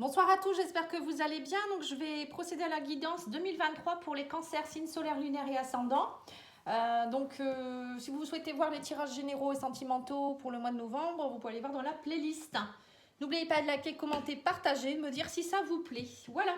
Bonsoir à tous, j'espère que vous allez bien. Donc, je vais procéder à la guidance 2023 pour les cancers, signes solaires, lunaires et ascendants. Si vous souhaitez voir les tirages généraux et sentimentaux pour le mois de novembre, vous pouvez aller voir dans la playlist. N'oubliez pas de liker, commenter, partager, me dire si ça vous plaît. Voilà.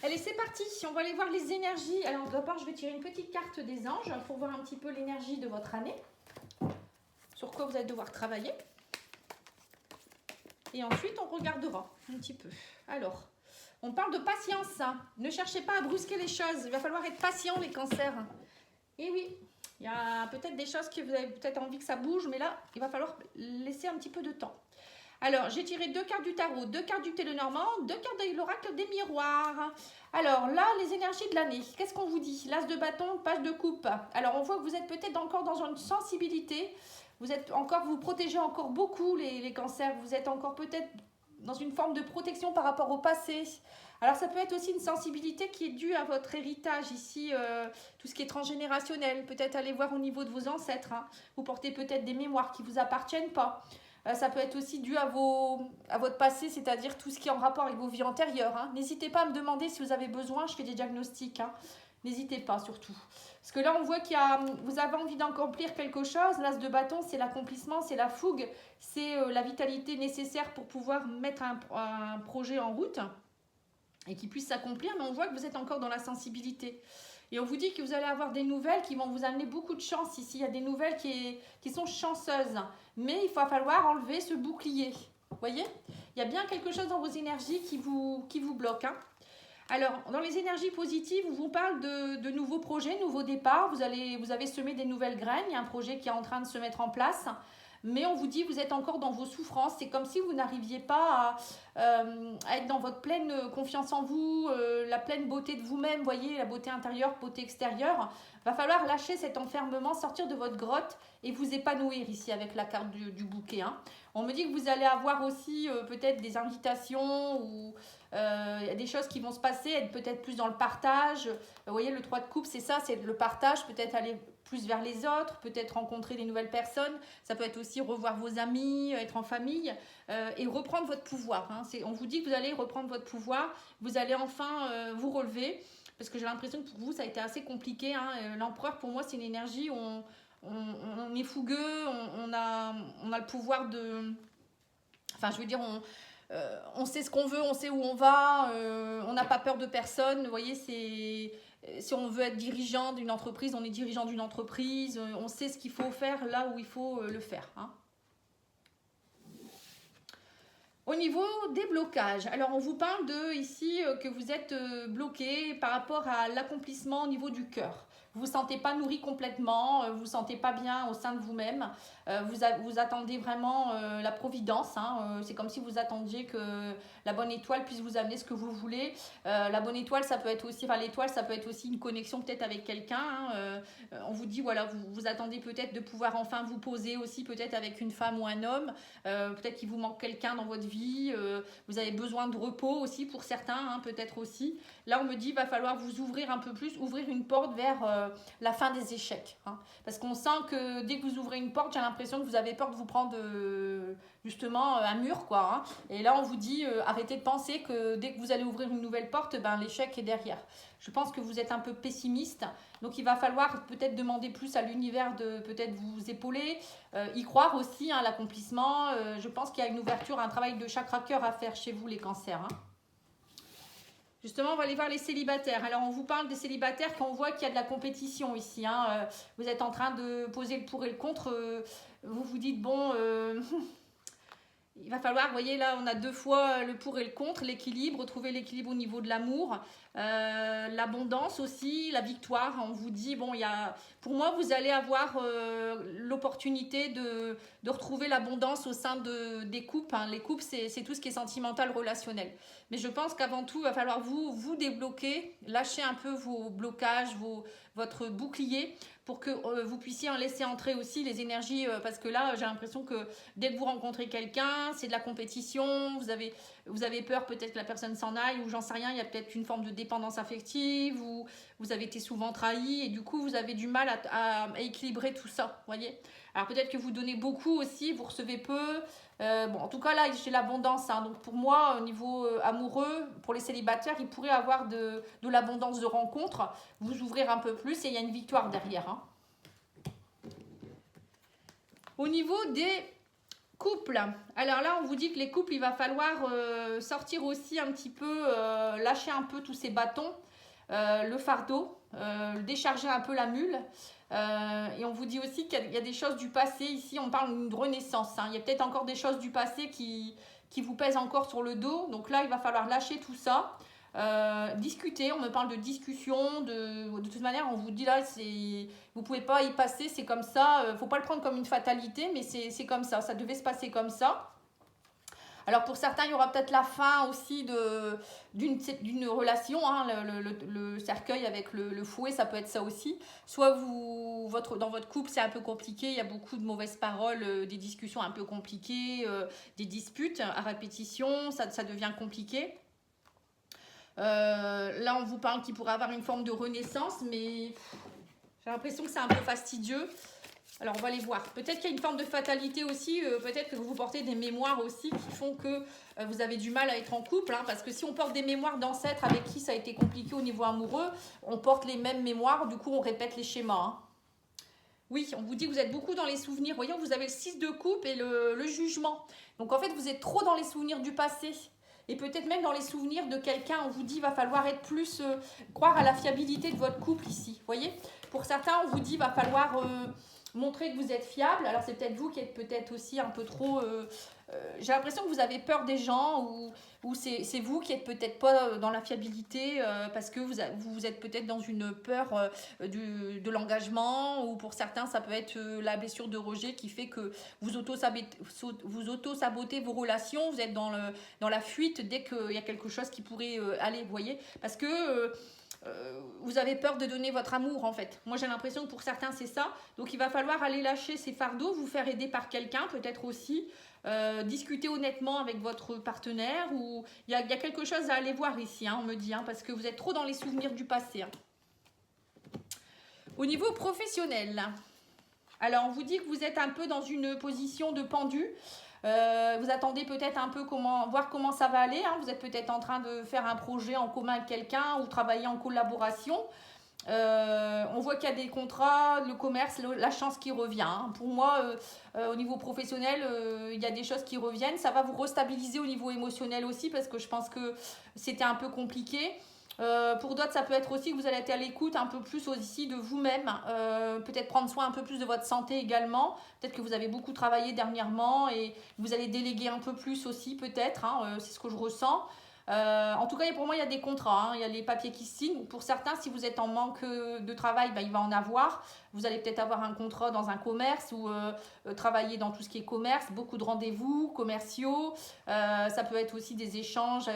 Allez, c'est parti. On va aller voir les énergies. Alors, d'abord, je vais tirer une petite carte des anges pour voir un petit peu l'énergie de votre année. Sur quoi vous allez devoir travailler. Et ensuite, on regardera un petit peu. Alors, on parle de patience. Ne cherchez pas à brusquer les choses. Il va falloir être patient, les cancers. Et oui, il y a peut-être des choses que vous avez peut-être envie que ça bouge, mais là, il va falloir laisser un petit peu de temps. Alors, j'ai tiré 2 cartes du tarot, 2 cartes du télénormand, 2 cartes de l'oracle des miroirs. Alors là, les énergies de l'année, qu'est-ce qu'on vous dit? L'as de bâton, page de coupe. Alors, on voit que vous êtes peut-être encore dans une sensibilité. Vous protégez encore beaucoup les cancers. Vous êtes encore peut-être dans une forme de protection par rapport au passé. Alors ça peut être aussi une sensibilité qui est due à votre héritage ici, tout ce qui est transgénérationnel. Peut-être aller voir au niveau de vos ancêtres. Vous portez peut-être des mémoires qui ne vous appartiennent pas. Ça peut être aussi dû à votre passé, c'est-à-dire tout ce qui est en rapport avec vos vies antérieures. N'hésitez pas à me demander si vous avez besoin, je fais des diagnostics. N'hésitez pas surtout. Parce que là, on voit vous avez envie d'accomplir quelque chose. L'as de bâton, c'est l'accomplissement, c'est la fougue, c'est la vitalité nécessaire pour pouvoir mettre un projet en route et qu'il puisse s'accomplir. Mais on voit que vous êtes encore dans la sensibilité. Et on vous dit que vous allez avoir des nouvelles qui vont vous amener beaucoup de chance ici. Il y a des nouvelles qui sont chanceuses. Mais il va falloir enlever ce bouclier. Vous voyez? Il y a bien quelque chose dans vos énergies qui vous bloque. Alors, dans les énergies positives, on vous parle de nouveaux projets, nouveaux départs. Vous avez semé des nouvelles graines. Il y a un projet qui est en train de se mettre en place. Mais on vous dit que vous êtes encore dans vos souffrances. C'est comme si vous n'arriviez pas à être dans votre pleine confiance en vous, la pleine beauté de vous-même. Vous voyez, la beauté intérieure, beauté extérieure. Il va falloir lâcher cet enfermement, sortir de votre grotte et vous épanouir ici avec la carte du bouquet. On me dit que vous allez avoir aussi peut-être des invitations ou y a des choses qui vont se passer, être peut-être plus dans le partage. Vous voyez, le 3 de coupe, c'est ça, c'est le partage, peut-être aller plus vers les autres, peut-être rencontrer des nouvelles personnes. Ça peut être aussi revoir vos amis, être en famille et reprendre votre pouvoir. On vous dit que vous allez reprendre votre pouvoir, vous allez enfin vous relever. Parce que j'ai l'impression que pour vous, ça a été assez compliqué. L'empereur, pour moi, c'est une énergie où on est fougueux, on a le pouvoir de... Enfin, je veux dire, on sait ce qu'on veut, on sait où on va, on n'a pas peur de personne. Vous voyez, si on veut être dirigeant d'une entreprise, on est dirigeant d'une entreprise. On sait ce qu'il faut faire là où il faut le faire. Au niveau des blocages, alors on vous parle ici que vous êtes bloqué par rapport à l'accomplissement au niveau du cœur. Vous ne vous sentez pas nourri complètement, vous ne vous sentez pas bien au sein de vous-même. Vous attendez vraiment la providence. C'est comme si vous attendiez que la bonne étoile puisse vous amener ce que vous voulez. La bonne étoile, ça peut être aussi, l'étoile, ça peut être aussi une connexion peut-être avec quelqu'un. On vous dit, voilà, vous attendez peut-être de pouvoir enfin vous poser aussi peut-être avec une femme ou un homme. Peut-être qu'il vous manque quelqu'un dans votre vie. Vous avez besoin de repos aussi pour certains, peut-être aussi. Là, on me dit, il va falloir vous ouvrir un peu plus, ouvrir une porte vers la fin des échecs. Parce qu'on sent que dès que vous ouvrez une porte, j'ai l'impression que vous avez peur de vous prendre justement un mur, quoi. Et là, on vous dit, arrêtez de penser que dès que vous allez ouvrir une nouvelle porte, l'échec est derrière. Je pense que vous êtes un peu pessimiste. Donc, il va falloir peut-être demander plus à l'univers de peut-être vous épauler, y croire aussi à l'accomplissement. Je pense qu'il y a une ouverture, un travail de chakra-cœur à faire chez vous, les cancers. Justement, on va aller voir les célibataires. Alors, on vous parle des célibataires quand on voit qu'il y a de la compétition ici. Vous êtes en train de poser le pour et le contre. Vous vous dites, bon, il va falloir, vous voyez, là, on a 2 fois le pour et le contre, l'équilibre, trouver l'équilibre au niveau de l'amour, l'abondance aussi, la victoire. On vous dit, bon, pour moi, vous allez avoir l'opportunité de retrouver l'abondance au sein des couples. Les couples, c'est tout ce qui est sentimental, relationnel. Mais je pense qu'avant tout, il va falloir vous débloquer, lâcher un peu vos blocages, votre bouclier, pour que vous puissiez en laisser entrer aussi les énergies, parce que là, j'ai l'impression que dès que vous rencontrez quelqu'un, c'est de la compétition, vous avez peur peut-être que la personne s'en aille, ou j'en sais rien, il y a peut-être une forme de dépendance affective, ou vous avez été souvent trahi, et du coup vous avez du mal à équilibrer tout ça, voyez. Alors peut-être que vous donnez beaucoup aussi, vous recevez peu. Bon, en tout cas là j'ai l'abondance, hein. Donc pour moi au niveau amoureux, pour les célibataires, il pourrait avoir de l'abondance de rencontres, vous ouvrir un peu plus et il y a une victoire derrière, hein. Au niveau des couples, alors là on vous dit que les couples, il va falloir sortir aussi un petit peu, lâcher un peu tous ces bâtons, le fardeau, décharger un peu la mule. Et on vous dit aussi qu'il y a des choses du passé, ici on parle d'une renaissance, hein. Il y a peut-être encore des choses du passé qui vous pèsent encore sur le dos, donc là il va falloir lâcher tout ça. Discuter, on me parle de discussion, de toute manière on vous dit là, vous pouvez pas y passer, c'est comme ça, faut pas le prendre comme une fatalité, mais c'est comme ça devait se passer comme ça. Alors pour certains, il y aura peut-être la fin aussi d'une relation, hein, le cercueil avec le fouet, ça peut être ça aussi. Soit dans votre couple, c'est un peu compliqué, il y a beaucoup de mauvaises paroles, des discussions un peu compliquées, des disputes à répétition, ça devient compliqué. Là, on vous parle qu'il pourrait avoir une forme de renaissance, mais j'ai l'impression que c'est un peu fastidieux. Alors, on va les voir. Peut-être qu'il y a une forme de fatalité aussi. Peut-être que vous portez des mémoires aussi qui font que vous avez du mal à être en couple. Hein, parce que si on porte des mémoires d'ancêtres avec qui ça a été compliqué au niveau amoureux, on porte les mêmes mémoires. Du coup, on répète les schémas. Hein. Oui, on vous dit que vous êtes beaucoup dans les souvenirs. Voyons, vous avez le 6 de coupe et le jugement. Donc, en fait, vous êtes trop dans les souvenirs du passé. Et peut-être même dans les souvenirs de quelqu'un, on vous dit qu'il va falloir être plus, croire à la fiabilité de votre couple ici. Voyez, pour certains, on vous dit qu'il va falloir montrer que vous êtes fiable. Alors c'est peut-être vous qui êtes peut-être aussi un peu trop... j'ai l'impression que vous avez peur des gens, ou c'est vous qui êtes peut-être pas dans la fiabilité, parce que vous êtes peut-être dans une peur de l'engagement, ou pour certains ça peut être la blessure de rejet qui fait que vous auto-sabotez vos relations, vous êtes dans la fuite dès qu'il y a quelque chose qui pourrait aller, vous voyez, parce que vous avez peur de donner votre amour en fait. Moi j'ai l'impression que pour certains c'est ça. Donc il va falloir aller lâcher ces fardeaux, vous faire aider par quelqu'un peut-être aussi. Discuter honnêtement avec votre partenaire, ou il y a quelque chose à aller voir ici, hein, on me dit, hein, parce que vous êtes trop dans les souvenirs du passé. Hein. Au niveau professionnel, alors on vous dit que vous êtes un peu dans une position de pendu. Vous attendez peut-être un peu voir comment ça va aller, hein. Vous êtes peut-être en train de faire un projet en commun avec quelqu'un ou travailler en collaboration. On voit qu'il y a des contrats, le commerce, la chance qui revient. Hein. Pour moi, au niveau professionnel, il y a des choses qui reviennent. Ça va vous restabiliser au niveau émotionnel aussi, parce que je pense que c'était un peu compliqué. Pour d'autres, ça peut être aussi que vous allez être à l'écoute un peu plus aussi de vous-même, peut-être prendre soin un peu plus de votre santé également. Peut-être que vous avez beaucoup travaillé dernièrement et vous allez déléguer un peu plus aussi, peut-être, hein, c'est ce que je ressens. En tout cas, pour moi, il y a des contrats, hein, il y a les papiers qui se signent. Pour certains, si vous êtes en manque de travail, il va en avoir. Vous allez peut-être avoir un contrat dans un commerce, ou travailler dans tout ce qui est commerce, beaucoup de rendez-vous commerciaux. Ça peut être aussi des échanges,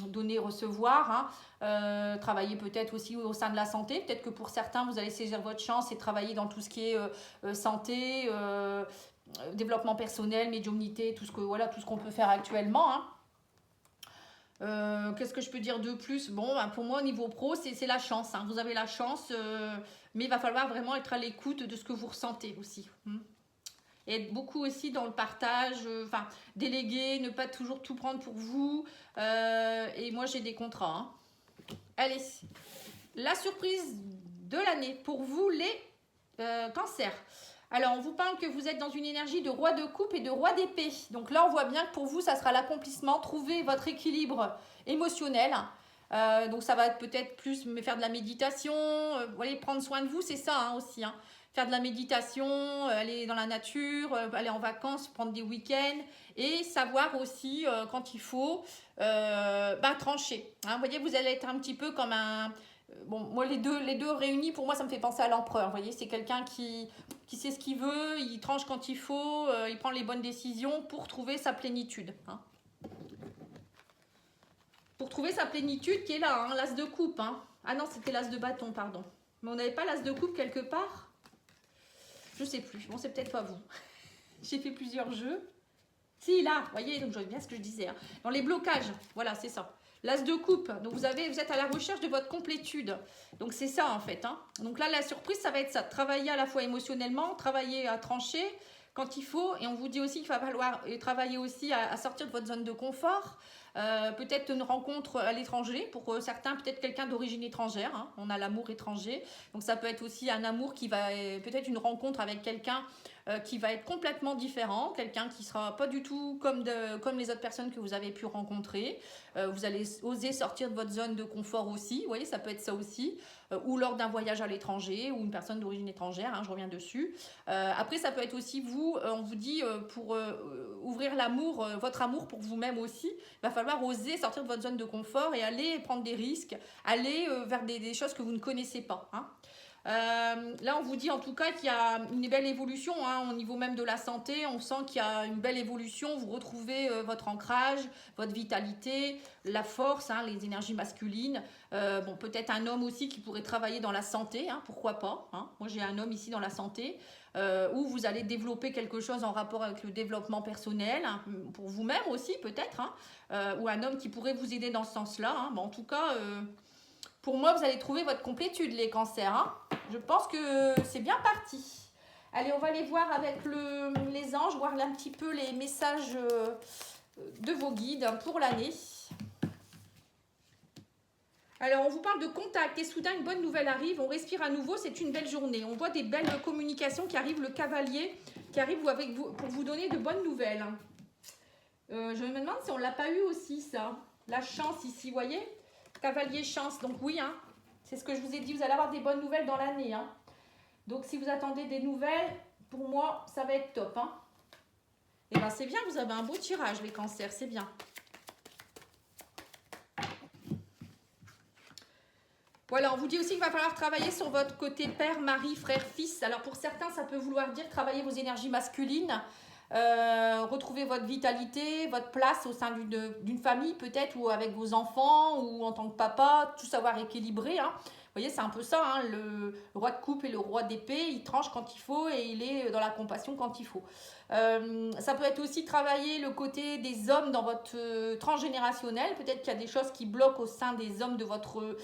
donner, recevoir. Hein. Travailler peut-être aussi au sein de la santé. Peut-être que pour certains, vous allez saisir votre chance et travailler dans tout ce qui est santé, développement personnel, médiumnité, tout ce qu'on peut faire actuellement. Hein. Qu'est-ce que je peux dire de plus? Bon, pour moi, au niveau pro, c'est la chance. Hein. Vous avez la chance, mais il va falloir vraiment être à l'écoute de ce que vous ressentez aussi. Et être beaucoup aussi dans le partage, déléguer, ne pas toujours tout prendre pour vous. Et moi, j'ai des contrats. Hein. Allez, la surprise de l'année pour vous, les cancers. Alors, on vous parle que vous êtes dans une énergie de roi de coupe et de roi d'épée. Donc là, on voit bien que pour vous, ça sera l'accomplissement. Trouver votre équilibre émotionnel. Donc ça va être peut-être plus faire de la méditation. Voyez, prendre soin de vous, c'est ça hein, aussi. Hein. Faire de la méditation, aller dans la nature, aller en vacances, prendre des week-ends. Et savoir aussi, quand il faut, trancher. Hein. Vous voyez, vous allez être un petit peu comme un... Bon, moi, les deux réunis, pour moi, ça me fait penser à l'empereur. Vous voyez, c'est quelqu'un qui sait ce qu'il veut, il tranche quand il faut, il prend les bonnes décisions pour trouver sa plénitude. Hein. Pour trouver sa plénitude qui est là, hein, l'as de coupe. Hein. Ah non, c'était l'as de bâton, pardon. Mais on n'avait pas l'as de coupe quelque part? Je sais plus. Bon, c'est peut-être pas vous. J'ai fait plusieurs jeux. Si, là, vous voyez, donc je vois bien ce que je disais. Hein. Dans les blocages, voilà, c'est ça. L'as de coupe, donc vous êtes à la recherche de votre complétude. Donc c'est ça en fait. Hein. Donc là, la surprise, ça va être ça. Travailler à la fois émotionnellement, travailler à trancher quand il faut. Et on vous dit aussi qu'il va falloir travailler aussi à sortir de votre zone de confort. Peut-être une rencontre à l'étranger. Pour certains, peut-être quelqu'un d'origine étrangère. Hein. On a l'amour étranger. Donc ça peut être aussi un amour qui va... peut-être une rencontre avec quelqu'un qui va être complètement différent, quelqu'un qui sera pas du tout comme les autres personnes que vous avez pu rencontrer. Vous allez oser sortir de votre zone de confort aussi, vous voyez, ça peut être ça aussi, ou lors d'un voyage à l'étranger, ou une personne d'origine étrangère, hein, je reviens dessus. Après, ça peut être aussi vous, on vous dit, pour ouvrir l'amour, votre amour pour vous-même aussi, il va falloir oser sortir de votre zone de confort et aller prendre des risques, aller vers des choses que vous ne connaissez pas. Hein. Là, on vous dit en tout cas qu'il y a une belle évolution hein, au niveau même de la santé. On sent qu'il y a une belle évolution. Vous retrouvez votre ancrage, votre vitalité, la force, hein, les énergies masculines. Bon, peut-être un homme aussi qui pourrait travailler dans la santé, hein, pourquoi pas. Hein. Moi, j'ai un homme ici dans la santé où vous allez développer quelque chose en rapport avec le développement personnel, hein, pour vous-même aussi peut-être, hein, ou un homme qui pourrait vous aider dans ce sens-là. Hein. Bon, en tout cas... pour moi, vous allez trouver votre complétude, les cancers. Hein. Je pense que c'est bien parti. Allez, on va aller voir avec les anges, voir un petit peu les messages de vos guides pour l'année. Alors, on vous parle de contact et soudain, une bonne nouvelle arrive. On respire à nouveau, c'est une belle journée. On voit des belles communications qui arrivent, le cavalier qui arrive avec vous, pour vous donner de bonnes nouvelles. Je me demande si on ne l'a pas eu aussi, ça. La chance ici, vous voyez ? Cavalier chance, donc oui, hein, c'est ce que je vous ai dit, vous allez avoir des bonnes nouvelles dans l'année. Hein. Donc si vous attendez des nouvelles, pour moi, ça va être top. Hein. Et bien c'est bien, vous avez un beau tirage, les cancers, c'est bien. Voilà, on vous dit aussi qu'il va falloir travailler sur votre côté père, mari, frère, fils. Alors pour certains, ça peut vouloir dire travailler vos énergies masculines. Retrouver votre vitalité, votre place au sein d'une famille peut-être, ou avec vos enfants, ou en tant que papa, tout savoir équilibrer. Hein. Vous voyez, c'est un peu ça, hein, le roi de coupe et le roi d'épée, il tranche quand il faut et il est dans la compassion quand il faut. Ça peut être aussi travailler le côté des hommes dans votre transgénérationnel. Peut-être qu'il y a des choses qui bloquent au sein des hommes de votre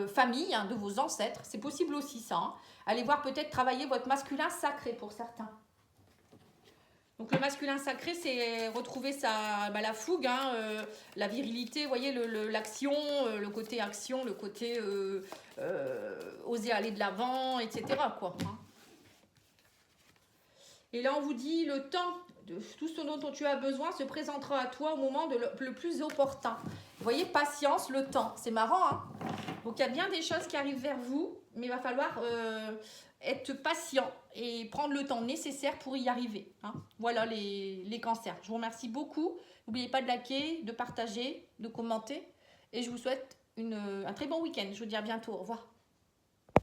famille, hein, de vos ancêtres. C'est possible aussi ça. Hein. Allez voir peut-être travailler votre masculin sacré pour certains. Donc le masculin sacré, c'est retrouver la fougue, hein, la virilité, vous voyez, l'action, le côté action, le côté oser aller de l'avant, etc. Quoi, hein. Et là, on vous dit, le temps, tout ce dont tu as besoin se présentera à toi au moment le plus opportun. Vous voyez, patience, le temps. C'est marrant, hein. Donc il y a bien des choses qui arrivent vers vous, mais il va falloir... être patient et prendre le temps nécessaire pour y arriver. Hein. Voilà les cancers. Je vous remercie beaucoup. N'oubliez pas de liker, de partager, de commenter. Et je vous souhaite un très bon week-end. Je vous dis à bientôt. Au revoir.